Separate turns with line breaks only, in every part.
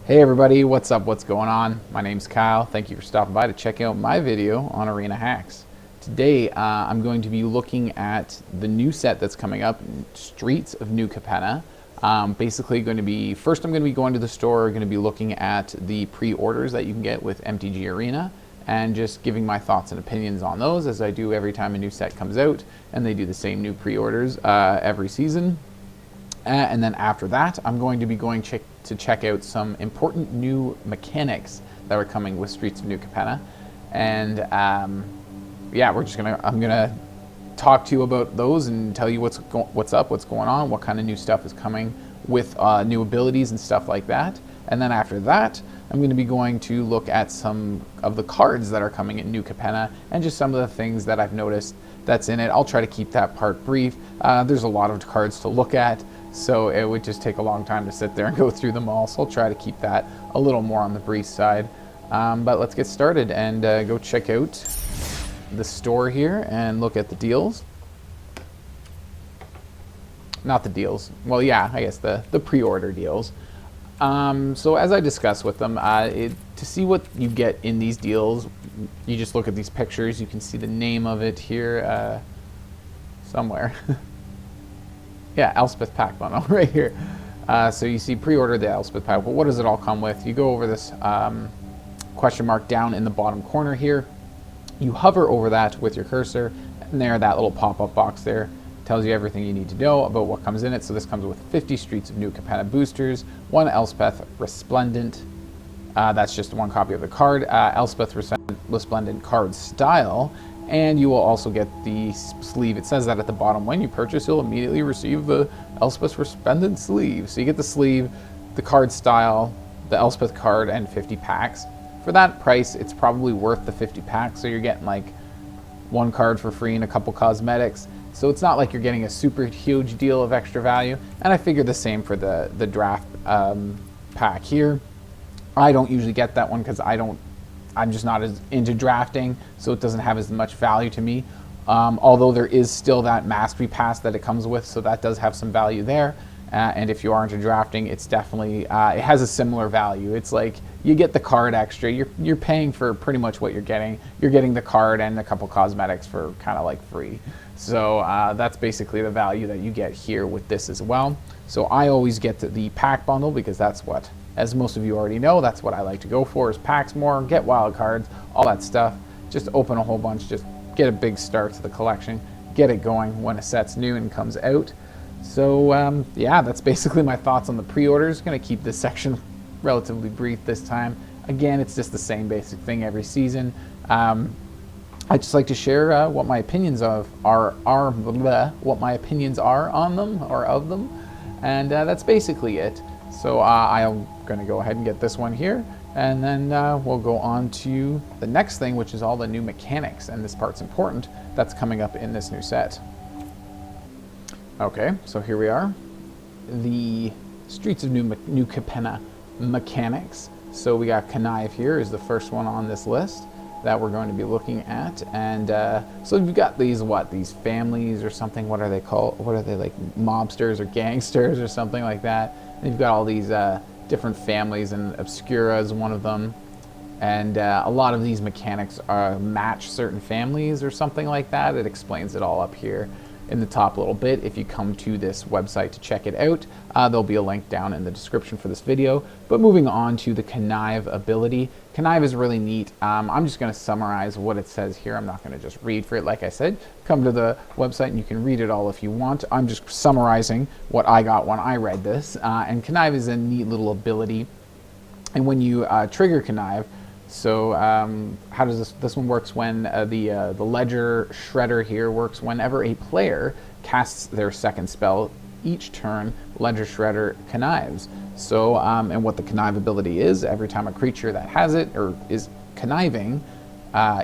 Hey everybody, what's up? What's going on? My name's Kyle. Thank you for stopping by to check out my video on Arena Hacks. Today I'm going to be looking at the new set that's coming up, Streets of New Capenna. Basically going to be, first I'm going to be going to the store, going to be looking at the pre-orders that you can get with MTG Arena and just giving my thoughts and opinions on those as I do every time a new set comes out, and they do the same new pre-orders every season. And then after that, I'm going to be going to check out some important new mechanics that are coming with Streets of New Capenna. And yeah, I'm gonna talk to you about those and tell you what's up, what's going on, what kind of new stuff is coming with new abilities and stuff like that. And then after that, I'm going to be going to look at some of the cards that are coming in New Capenna and just some of the things that I've noticed that's in it. I'll try to keep that part brief. There's a lot of cards to look at, so it would just take a long time to sit there and go through them all. So I'll try to keep that a little more on the brief side. But let's get started and go check out the store here and look at the deals. Not the deals. Well, yeah, I guess the pre-order deals. So as I discussed with them, to see what you get in these deals, you just look at these pictures. You can see the name of it here somewhere. Yeah, Elspeth pack bundle right here. So you see pre-order the Elspeth pack. But what does it all come with? You go over this question mark down in the bottom corner here. You hover over that with your cursor, and there, that little pop-up box there tells you everything you need to know about what comes in it. So this comes with 50 Streets of New Capenna boosters, 1 Elspeth Resplendent. That's just one copy of the card. Elspeth Resplendent card style. And you will also get the sleeve. It says that at the bottom. When you purchase, you'll immediately receive the Elspeth Resplendent sleeve. So you get the sleeve, the card style, the Elspeth card, and 50 packs. For that price, it's probably worth the 50 packs. So you're getting like one card for free and a couple cosmetics. So it's not like you're getting a super huge deal of extra value. And I figure the same for the draft pack here. I don't usually get that one because I'm just not as into drafting, so it doesn't have as much value to me. Although there is still that mastery pass that it comes with, so that does have some value there. And if you are into drafting, it's definitely, it has a similar value. It's like you get the card extra. You're paying for pretty much what you're getting. You're getting the card and a couple cosmetics for kind of like free. So that's basically the value that you get here with this as well. So I always get the pack bundle because that's what, as most of you already know, that's what I like to go for, is packs more, get wild cards, all that stuff. Just open a whole bunch, just get a big start to the collection, get it going when a set's new and comes out. So yeah, that's basically my thoughts on the pre-orders. Gonna keep this section relatively brief this time. Again, it's just the same basic thing every season. I just like to share what my opinions are what my opinions are on them or of them, and that's basically it. So I'm going to go ahead and get this one here, and then we'll go on to the next thing, which is all the new mechanics, and this part's important, that's coming up in this new set. Okay, so here we are. The Streets of New Capenna mechanics. So we got Connive here is the first one on this list that we're going to be looking at, and so you've got these families or something. What are they called? What are they, like mobsters or gangsters or something like that? And you've got all these different families, and Obscura is one of them, and a lot of these mechanics match certain families or something like that. It explains it all up here in the top little bit. If you come to this website to check it out, there'll be a link down in the description for this video. But moving on to the Connive ability. Connive is really neat. I'm just going to summarize what it says here. I'm not going to just read for it. Like I said, come to the website and you can read it all if you want. I'm just summarizing what I got when I read this. And Connive is a neat little ability. And when you trigger Connive, so how does this one works when the Ledger Shredder here works whenever a player casts their second spell each turn, Ledger Shredder connives. So and what the connive ability is, every time a creature that has it or is conniving,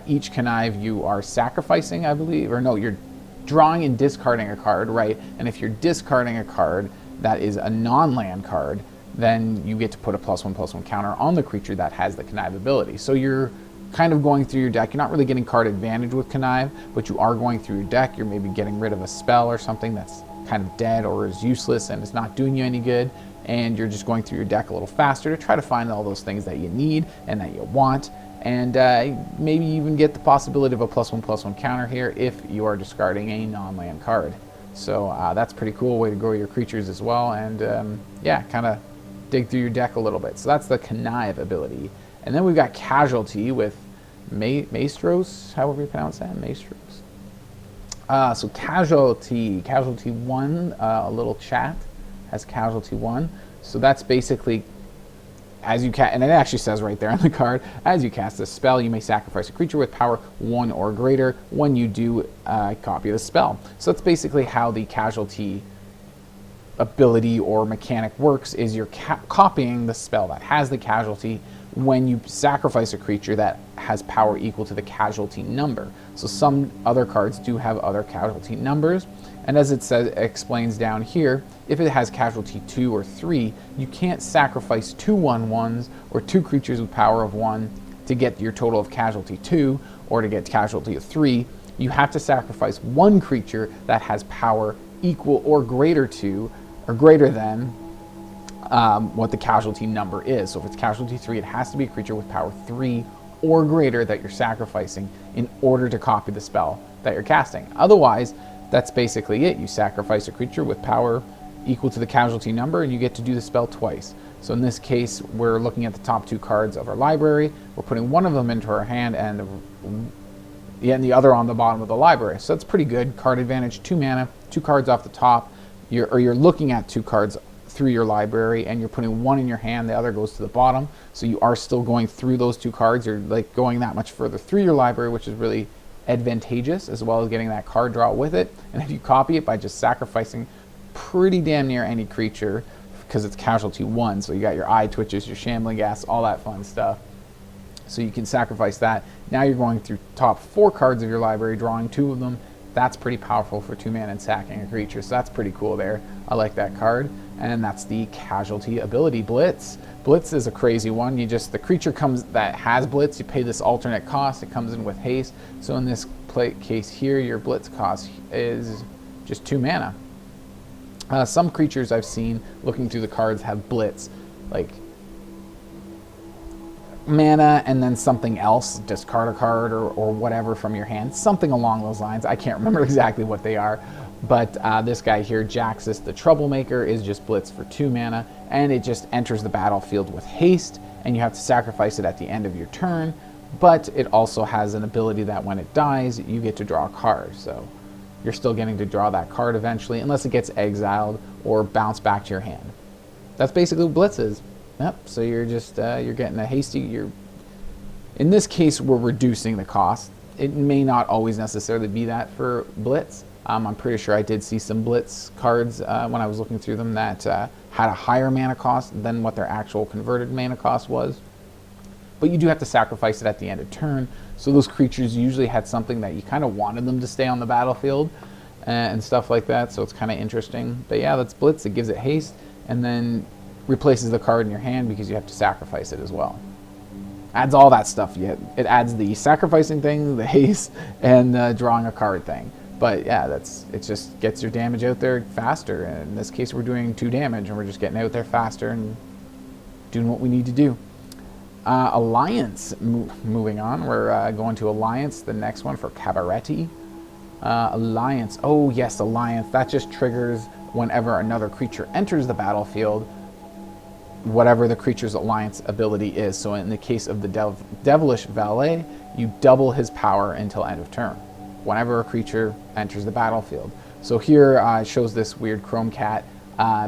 each connive you are sacrificing, I believe, or no, you're drawing and discarding a card, right? And if you're discarding a card that is a non-land card, then you get to put a +1/+1 counter on the creature that has the connive ability. So you're kind of going through your deck. You're not really getting card advantage with connive, but you are going through your deck. You're maybe getting rid of a spell or something that's kind of dead or is useless and is not doing you any good. and you're just going through your deck a little faster to try to find all those things that you need and that you want, and maybe even get the possibility of a +1/+1 counter here if you are discarding a non-land card. So that's pretty cool way to grow your creatures as well, and yeah, kind of dig through your deck a little bit. So that's the Connive ability. And then we've got Casualty with Maestros, however you pronounce that, Maestros. So Casualty 1, a little chat has Casualty 1. So that's basically, as you cast, and it actually says right there on the card, as you cast a spell, you may sacrifice a creature with power 1 or greater. When you do, copy the spell. So that's basically how the Casualty ability or mechanic works, is you're copying the spell that has the casualty when you sacrifice a creature that has power equal to the casualty number. So some other cards do have other casualty numbers, and as it says, it explains down here, if it has casualty 2 or 3, you can't sacrifice 2 1/1s or 2 creatures with power of 1 to get your total of casualty 2 or to get casualty of 3. You have to sacrifice 1 creature that has power equal or greater to, or greater than what the casualty number is. So if it's casualty 3, it has to be a creature with power 3 or greater that you're sacrificing in order to copy the spell that you're casting. Otherwise, that's basically it. You sacrifice a creature with power equal to the casualty number and you get to do the spell twice. So in this case, we're looking at the top 2 cards of our library. We're putting one of them into our hand and the other on the bottom of the library. So that's pretty good. Card advantage, 2 mana, 2 cards off the top. You're looking at 2 cards through your library and you're putting one in your hand, the other goes to the bottom. So you are still going through those 2 cards. You're like going that much further through your library, which is really advantageous, as well as getting that card draw with it. And if you copy it by just sacrificing pretty damn near any creature, because it's casualty 1, so you got your eye twitches, your shambling gas, all that fun stuff. So you can sacrifice that. Now you're going through top 4 cards of your library, drawing 2 of them. That's pretty powerful for 2 mana and sacking a creature, so that's pretty cool there. I like that card. And that's the Casualty ability, Blitz. Blitz is a crazy one. The creature that has Blitz, you pay this alternate cost. It comes in with haste. So in this case here, your Blitz cost is just 2 mana. Some creatures I've seen looking through the cards have Blitz, like mana and then something else, discard a card or whatever from your hand, something along those lines. I can't remember exactly what they are, but this guy here, Jaxus the Troublemaker, is just Blitz for 2 mana, and it just enters the battlefield with haste, and you have to sacrifice it at the end of your turn, but it also has an ability that when it dies, you get to draw a card. So you're still getting to draw that card eventually, unless it gets exiled or bounced back to your hand. That's basically what Blitz is. Yep, so you're just, you're getting a hasty, in this case, we're reducing the cost. It may not always necessarily be that for Blitz. I'm pretty sure I did see some Blitz cards when I was looking through them that had a higher mana cost than what their actual converted mana cost was. But you do have to sacrifice it at the end of turn. So those creatures usually had something that you kind of wanted them to stay on the battlefield and stuff like that. So it's kind of interesting. But yeah, that's Blitz. It gives it haste and then replaces the card in your hand because you have to sacrifice it as well. Adds all that stuff. It adds the sacrificing thing, the haste, and the drawing a card thing. But yeah, it just gets your damage out there faster. And in this case, we're doing 2 damage, and we're just getting out there faster and doing what we need to do. Alliance, moving on. We're going to Alliance, the next one for Cabaretti. Alliance, oh yes, Alliance. That just triggers whenever another creature enters the battlefield, whatever the creature's Alliance ability is. So in the case of the Devilish Valet, you double his power until end of turn, whenever a creature enters the battlefield. So here it shows this weird Chrome Cat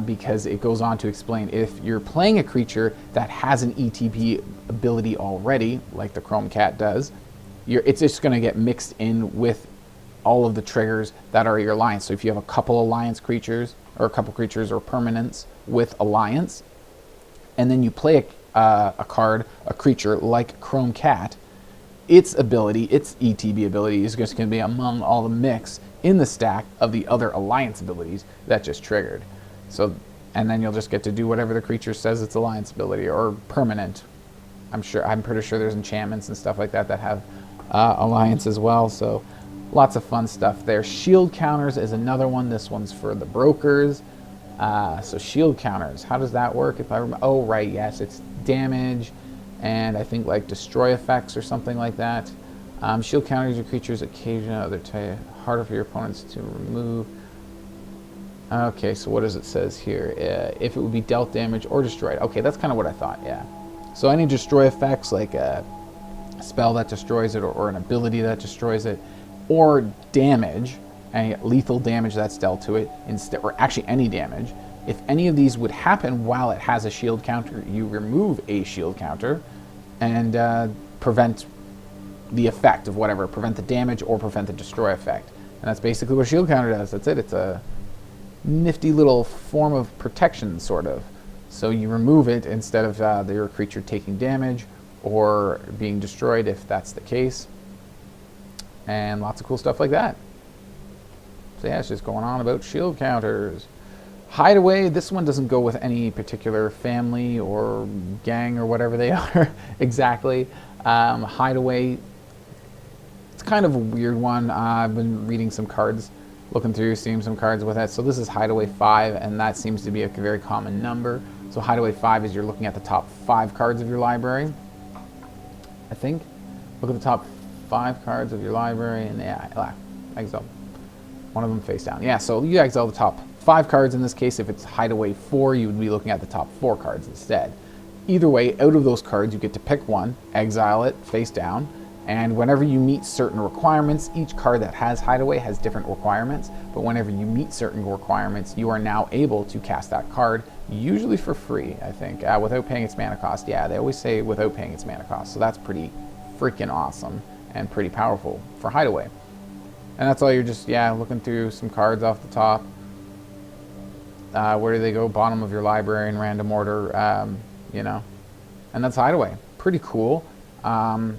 because it goes on to explain if you're playing a creature that has an ETB ability already, like the Chrome Cat does, it's just going to get mixed in with all of the triggers that are your Alliance. So if you have a couple Alliance creatures, or a couple creatures or permanents with Alliance, and then you play a creature like Chrome Cat, its ability, its ETB ability is just going to be among all the mix in the stack of the other Alliance abilities that just triggered. So, and then you'll just get to do whatever the creature says its Alliance ability or permanent. I'm pretty sure there's enchantments and stuff like that that have Alliance as well. So lots of fun stuff there. Shield counters is another one. This one's for the brokers. So shield counters, how does that work? If I remember, oh right, yes, it's damage, and I think like destroy effects or something like that. Shield counters your creatures occasion other type, harder for your opponents to remove. Okay, so what does it says here? If it would be dealt damage or destroyed. Okay, that's kind of what I thought, yeah. So any destroy effects, like a spell that destroys it, or an ability that destroys it, or damage, any lethal damage that's dealt to it, instead, or actually any damage. If any of these would happen while it has a shield counter, you remove a shield counter and prevent the effect of whatever, prevent the damage or prevent the destroy effect. And that's basically what a shield counter does. That's it. It's a nifty little form of protection, sort of. So you remove it instead of your creature taking damage or being destroyed, if that's the case. And lots of cool stuff like that. So yeah, it's just going on about shield counters. Hideaway, this one doesn't go with any particular family or gang or whatever they are exactly. Hideaway, it's kind of a weird one. I've been reading some cards, looking through, seeing some cards with it. So this is Hideaway 5, and that seems to be a very common number. So Hideaway 5 is you're looking at the top 5 cards of your library, I think. Look at the top 5 cards of your library, and yeah, exile one of them face down. Yeah, so you exile the top 5 cards in this case. If it's Hideaway 4, you would be looking at the top 4 cards instead. Either way, out of those cards, you get to pick one, exile it face down, and whenever you meet certain requirements, each card that has Hideaway has different requirements, but whenever you meet certain requirements, you are now able to cast that card, usually for free, I think, without paying its mana cost. Yeah, they always say without paying its mana cost, so that's pretty freaking awesome and pretty powerful for Hideaway. And that's all. You're just, yeah, looking through some cards off the top. Where do they go? Bottom of your library in random order, you know. And that's Hideaway. Pretty cool.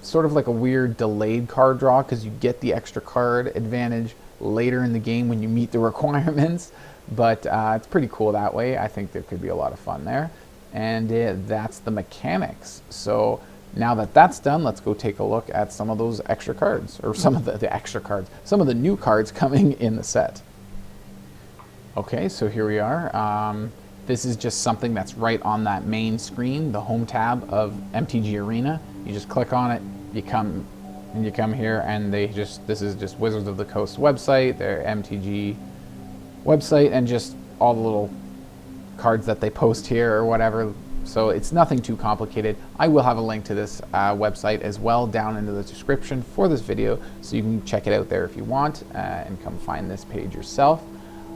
Sort of like a weird delayed card draw, because you get the extra card advantage later in the game when you meet the requirements. But it's pretty cool that way. I think there could be a lot of fun there. And that's the mechanics. So now that that's done, let's go take a look at some of those extra cards, or some of the extra cards, some of the new cards coming in the set. Okay, so here we are. This is just something that's right on that main screen, the home tab of MTG Arena. You just click on it, you come here, and this is just Wizards of the Coast website, their MTG website, and just all the little cards that they post here or whatever. So it's nothing too complicated. I will have a link to this website as well down into the description for this video, so you can check it out there if you want and come find this page yourself.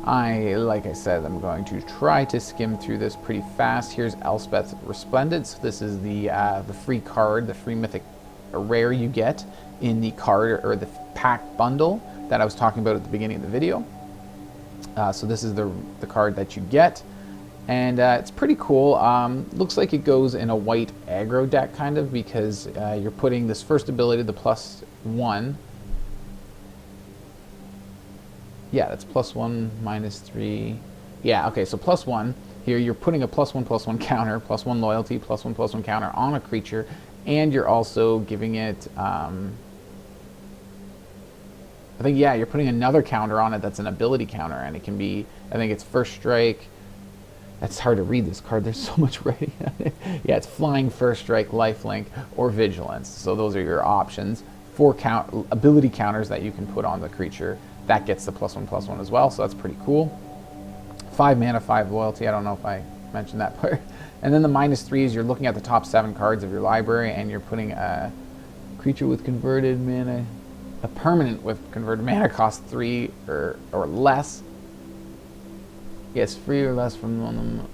Like I said, I'm going to try to skim through this pretty fast. Here's Elspeth Resplendent. So this is the free card, the free mythic rare you get in the card or the pack bundle that I was talking about at the beginning of the video. So this is the card that you get. And it's pretty cool. Looks like it goes in a white aggro deck, kind of, because you're putting this first ability, the +1. Yeah, that's +1, -3. Yeah, okay, so +1. Here you're putting a +1/+1 counter, +1 loyalty, +1/+1 counter on a creature, and you're also giving it, I think, yeah, you're putting another counter on it that's an ability counter, and it can be, I think it's First Strike. That's hard to read, this card, there's so much writing on it. Yeah, it's Flying, First Strike, Lifelink, or Vigilance. So those are your options. 4 ability counters that you can put on the creature. That gets the +1/+1 as well, so that's pretty cool. 5 mana, 5 loyalty, I don't know if I mentioned that part. And then the -3 is you're looking at the top 7 cards of your library, and you're putting a creature with converted mana, a permanent with converted mana cost 3 or less. Yes, 3 or less from them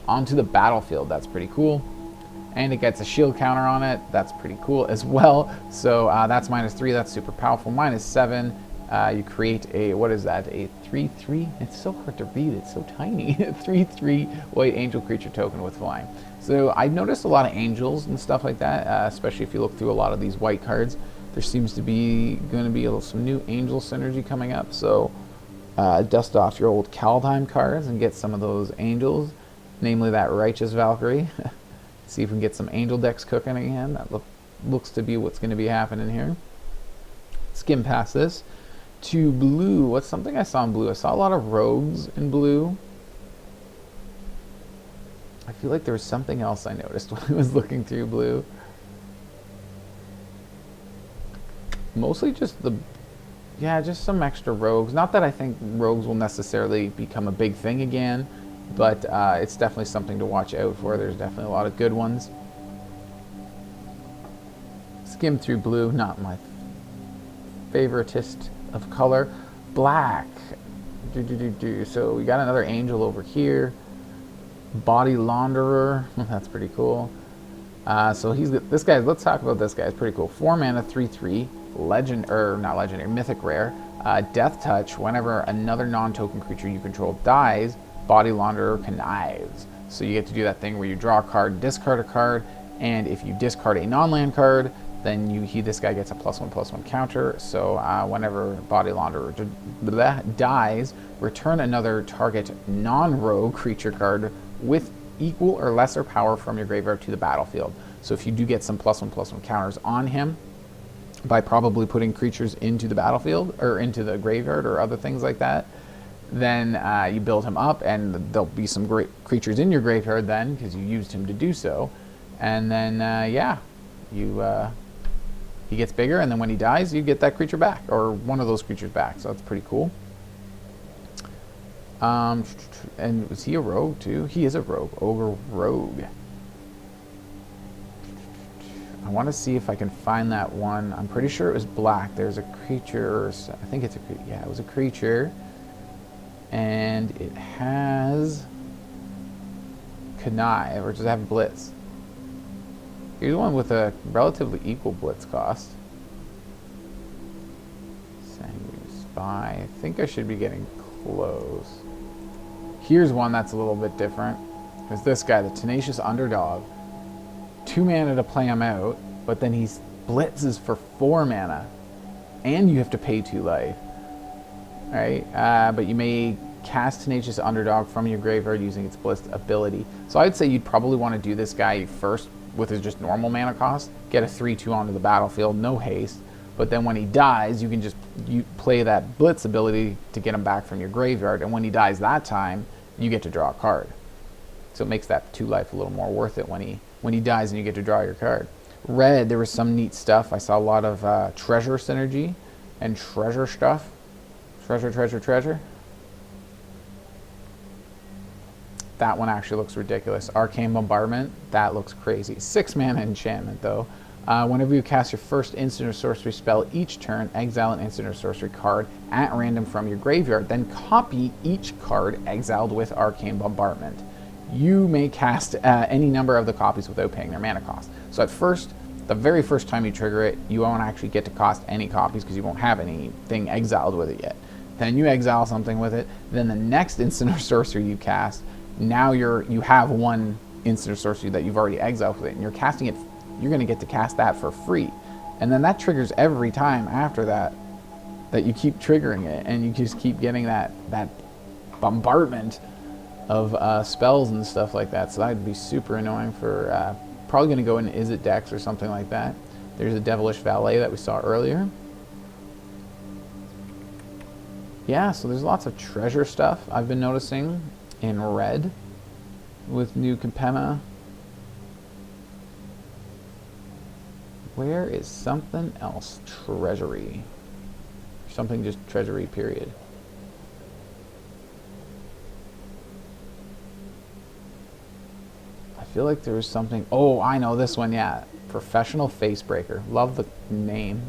onto the battlefield. That's pretty cool. And it gets a shield counter on it. That's pretty cool as well. So that's -3. That's super powerful. -7. You create a, what is that? A 3/3? It's so hard to read. It's so tiny. 3/3 white angel creature token with flying. So I've noticed a lot of angels and stuff like that, especially if you look through a lot of these white cards. There seems to be going to be some new angel synergy coming up. So dust off your old Kaldheim cards and get some of those angels, namely that Righteous Valkyrie. See if we can get some angel decks cooking again. That looks to be what's going to be happening here. Skim past this to blue. What's something I saw in blue? I saw a lot of rogues in blue. I feel like there was something else I noticed when I was looking through blue. Mostly just just some extra rogues. Not that I think rogues will necessarily become a big thing again, but it's definitely something to watch out for. There's definitely a lot of good ones. Skim through blue, not my favoritist of color. Black. So we got another angel over here. Body Launderer. That's pretty cool. So this guy. Let's talk about this guy. It's pretty cool. 4 mana, 3/3. Not legendary, mythic rare. Death Touch. Whenever another non-token creature you control dies, Body Launderer connives. So you get to do that thing where you draw a card, discard a card, and if you discard a non-land card, then this guy gets a +1/+1 counter. So whenever Body Launderer dies, return another target non-rogue creature card with equal or lesser power from your graveyard to the battlefield. So if you do get some +1/+1 counters on him by probably putting creatures into the battlefield or into the graveyard or other things like that, then you build him up, and there'll be some great creatures in your graveyard then because you used him to do so. And then he gets bigger, and then when he dies, you get that creature back, or one of those creatures back. So that's pretty cool. And was he a rogue too? He is a rogue. Ogre rogue. I want to see if I can find that one. I'm pretty sure it was black. There's a creature. I think it's a creature. Yeah, it was a creature. And it has Connive, or does it have Blitz? Here's one with a relatively equal Blitz cost. Sanguine Spy. I think I should be getting close. Here's one that's a little bit different. There's this guy, the Tenacious Underdog. 2 mana to play him out, but then he blitzes for 4 mana. And you have to pay 2 life. Alright, but you may cast Tenacious Underdog from your graveyard using its Blitz ability. So I'd say you'd probably want to do this guy first with his just normal mana cost. Get a 3/2 onto the battlefield, no haste. But then when he dies, you can just play that Blitz ability to get him back from your graveyard. And when he dies that time, you get to draw a card. So it makes that 2 life a little more worth it when he dies and you get to draw your card. Red, there was some neat stuff. I saw a lot of treasure synergy and treasure stuff. Treasure. That one actually looks ridiculous. Arcane Bombardment, that looks crazy. 6 mana enchantment though. Whenever you cast your first instant or sorcery spell each turn, exile an instant or sorcery card at random from your graveyard, then copy each card exiled with Arcane Bombardment. You may cast any number of the copies without paying their mana cost. So at first, the very first time you trigger it, you won't actually get to cost any copies because you won't have anything exiled with it yet. Then you exile something with it, then the next instant or sorcery you cast, now you have one instant or sorcery that you've already exiled with it, and you're casting it. You're going to get to cast that for free, and then that triggers every time after that you keep triggering it, and you just keep getting that bombardment of spells and stuff like that. So that'd be super annoying for probably going to go in Izzet decks or something like that. There's a Devilish Valet that we saw earlier. Yeah, so there's lots of treasure stuff I've been noticing in red with new Capenna. Where is something else? Treasury. Something just treasury, period. I feel like there was something. Oh, I know this one, yeah. Professional Facebreaker. Love the name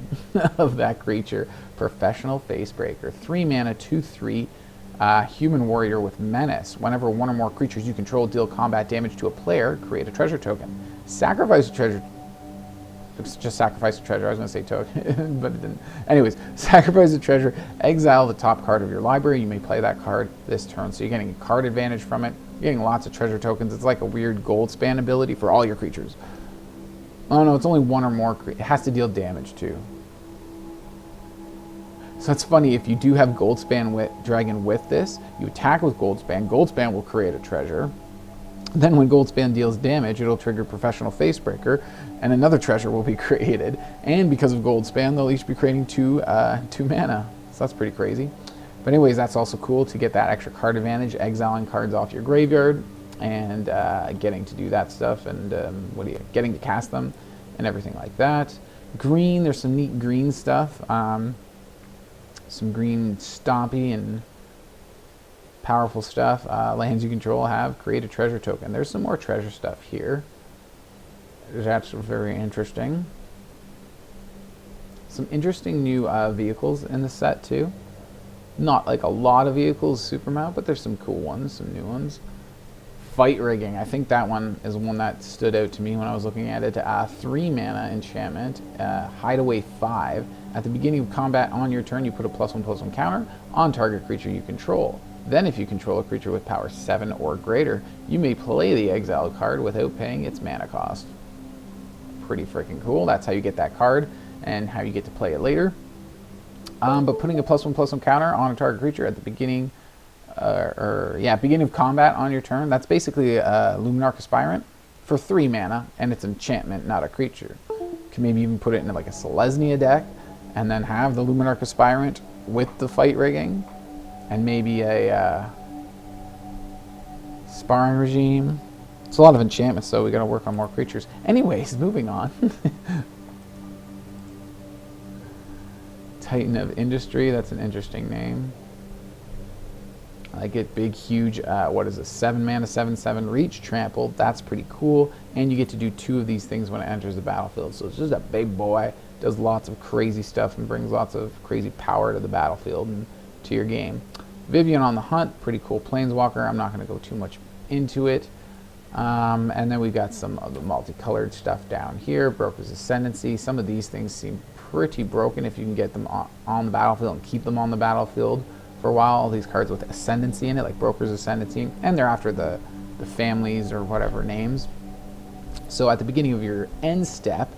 of that creature. Professional Facebreaker. 3 mana, 2/3. Human warrior with menace. Whenever one or more creatures you control deal combat damage to a player, create a treasure token. Sacrifice a treasure. Just sacrifice a treasure. I was going to say token, but it didn't. Anyways, sacrifice a treasure. Exile the top card of your library. You may play that card this turn. So you're getting a card advantage from it. You're getting lots of treasure tokens. It's like a weird gold span ability for all your creatures. Oh no, it's only one or more. It has to deal damage too. So it's funny, if you do have Goldspan Dragon with this, you attack with Goldspan. Goldspan will create a treasure. Then when Goldspan deals damage, it'll trigger Professional Facebreaker, and another treasure will be created. And because of Goldspan, they'll each be creating 2 mana. So that's pretty crazy. But anyways, that's also cool to get that extra card advantage, exiling cards off your graveyard. and getting to do that stuff, and getting to cast them and everything like that. Green, there's some neat green stuff. Some green stompy and powerful stuff. Lands you control have create a treasure token. There's some more treasure stuff here. That's very interesting. Some interesting new vehicles in the set too. Not like a lot of vehicles super amount, but there's some cool ones, some new ones. Fight rigging. I think that one is one that stood out to me when I was looking at it. 3 mana enchantment, hideaway 5. At the beginning of combat on your turn, you put a +1/+1 counter on target creature you control. Then if you control a creature with power 7 or greater, you may play the exiled card without paying its mana cost. Pretty freaking cool. That's how you get that card and how you get to play it later. But putting a +1/+1 counter on a target creature at the beginning, beginning of combat on your turn, that's basically a Luminarch Aspirant for 3 mana, and it's an enchantment, not a creature. You can maybe even put it into like a Selesnya deck, and then have the Luminarch Aspirant with the fight rigging, and maybe a Sparring Regime. It's a lot of enchantments, so we got to work on more creatures. Anyways, moving on. Titan of Industry, that's an interesting name. I get big, huge, what is it, 7 mana, 7/7 reach, trampled. That's pretty cool. And you get to do 2 of these things when it enters the battlefield. So it's just a big boy, does lots of crazy stuff and brings lots of crazy power to the battlefield and to your game. Vivian on the Hunt, pretty cool planeswalker. I'm not going to go too much into it. And then we got some of the multicolored stuff down here. Broker's Ascendancy. Some of these things seem pretty broken if you can get them on the battlefield and keep them on the battlefield for a while. All these cards with Ascendancy in it, like Broker's Ascendancy, and they're after the families or whatever names. So at the beginning of your end step,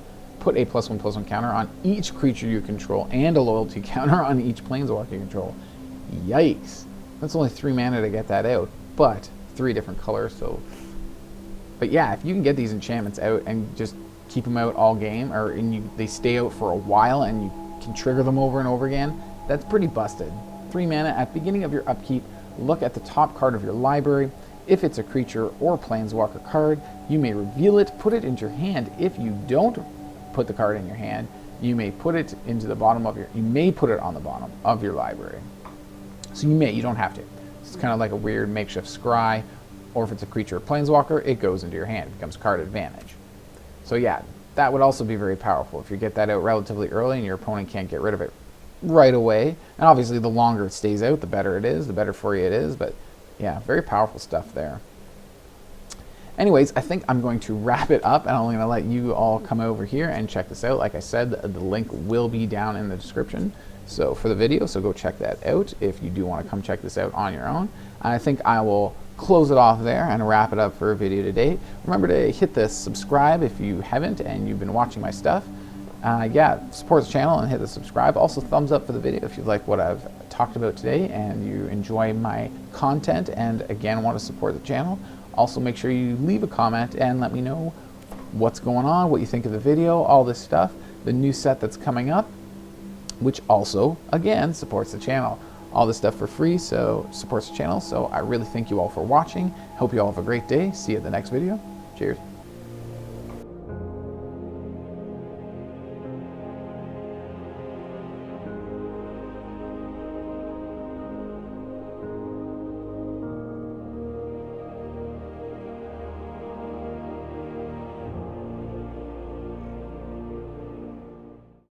put a +1/+1 counter on each creature you control and a loyalty counter on each planeswalker you control. Yikes. That's only 3 mana to get that out, but 3 different colors. So, but yeah, if you can get these enchantments out and just keep them out all game, or they stay out for a while and you can trigger them over and over again, that's pretty busted. 3 mana at the beginning of your upkeep, look at the top card of your library. If it's a creature or planeswalker card, you may reveal it, put it into your hand. If you don't put the card in your hand, you may put it into the bottom of you may put it on the bottom of your library. So you don't have to. It's kind of like a weird makeshift scry, or if it's a creature or planeswalker, it goes into your hand, it becomes card advantage. So yeah, that would also be very powerful if you get that out relatively early and your opponent can't get rid of it right away. And obviously the longer it stays out, the better it is, the better for you it is, but yeah, very powerful stuff there. Anyways, I think I'm going to wrap it up, and I'm going to let you all come over here and check this out. Like I said, the link will be down in the description for the video, so go check that out if you do want to come check this out on your own. I think I will close it off there and wrap it up for a video today. Remember to hit the subscribe if you haven't and you've been watching my stuff. Support the channel and hit the subscribe. Also, thumbs up for the video if you like what I've talked about today and you enjoy my content and again want to support the channel. Also, make sure you leave a comment and let me know what's going on, what you think of the video, all this stuff, the new set that's coming up, which also, again, supports the channel. All this stuff for free, so supports the channel. So I really thank you all for watching. Hope you all have a great day. See you at the next video. Cheers.